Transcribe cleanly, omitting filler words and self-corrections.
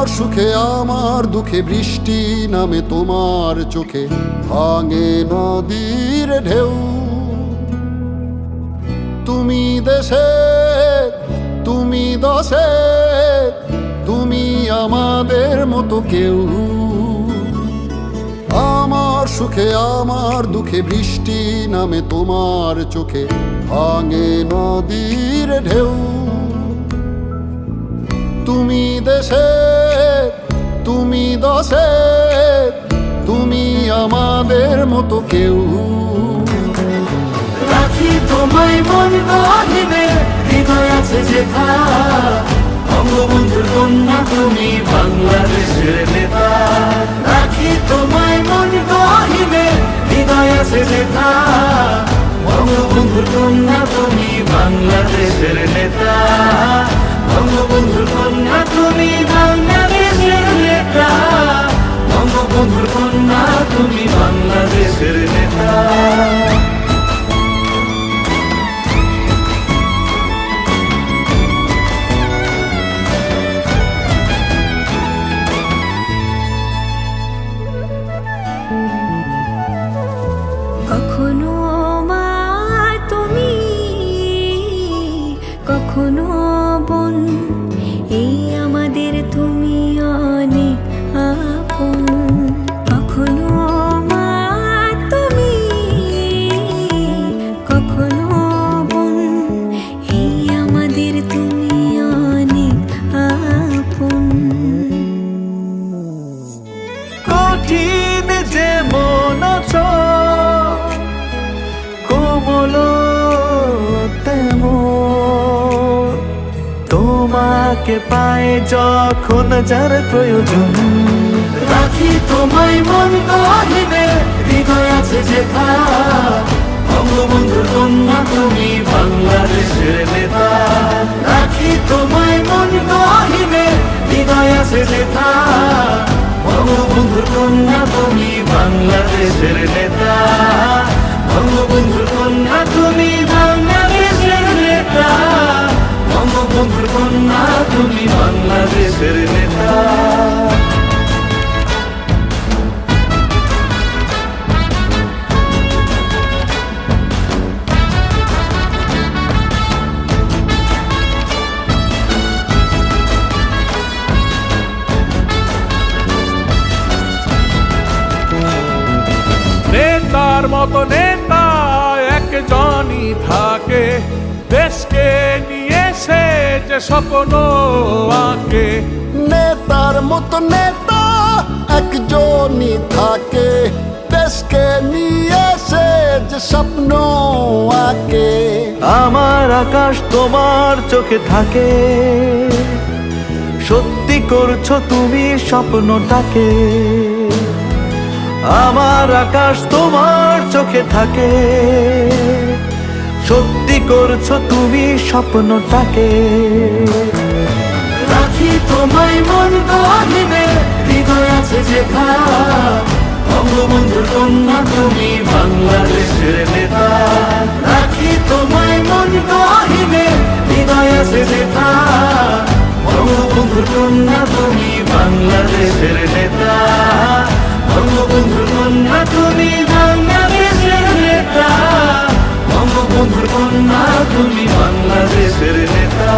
সুখে আমার দুঃখে বৃষ্টি নামে তোমার চোখে, ভাঙে নদীর ঢেউ। তুমি দেশে, তুমি দশে, তুমি আমাদের মতো কেউ। আমার সুখে আমার দুঃখে বৃষ্টি নামে তোমার চোখে, ভাঙে নদীর ঢেউ। তুমি দেশে, তুমি দশে, তুমি আমাদের মতো কেউ। রাখি তোমায় মন গহিনে, হৃদয় আছে যেথা। বঙ্গবন্ধুর কন্যা তুমি বাংলাদেশের নেতা। রাখি তোমায় মন গহিনে, হৃদয় আছে যেথা। বঙ্গবন্ধুর কন্যা তুমি বাংলাদেশের নেতা। বঙ্গবন্ধুর কন্যা তুমি বাংলাদেশের নেতা। বঙ্গবন্ধুর কন্যা তুমি বাংলাদেশের নেতা। কখনো মা তুমি, কখনো বোন, এই আমাদের তুমি অনেক আপন। কখনো মা তুমি, কখনো বোন, এই আমাদের তুমি অনেক আপন। কঠিন যেমন আছো, কোমল তেমন। তোমাকে পায় যখন যার প্রয়োজন। রাখি তোমায় মন গহিনে, হৃদয় আছে যেথা। বঙ্গবন্ধুর কন্যা তুমি বাংলাদেশের নেতা। রাখি তোমায় মন গহিনে, হৃদয় আছে যেথা। বঙ্গবন্ধুর কন্যা তুমি বাংলাদেশের নেতা। বঙ্গবন্ধুর কন্যা তুমি বাংলাদেশের নেতা। বঙ্গবন্ধুর কন্যা তুমি বাংলাদেশের নেতা। নেতার মতো নেতা একজনই থাকে, দেশকে নিয়ে সে যে স্বপ্ন আঁকে। নেতার মতো নেতা একজনই থাকে, দেশকে নিয়ে সে যে স্বপ্ন আঁকে। আমার আকাশ তোমার চোখে থাকে, সত্যি করছো তুমি স্বপ্নটাকে। আমার আকাশ তোমার চোখে থাকে, সত্যি করছো তুমি স্বপ্নটাকে। রাখি তোমায় মন গহিনে, হৃদয় আছে যেথা। বঙ্গবন্ধুর কন্যা তুমি বাংলাদেশের নেতা। রাখি তোমায় মন গহিনে, হৃদয় আছে যেথা। বঙ্গবন্ধুর কন্যা তুমি বাংলাদেশের নেতা। বঙ্গবন্ধুর কন্যা তুমি বাংলাদেশের নেতা। বঙ্গবন্ধুর কন্যা তুমি বাংলাদেশের নেতা।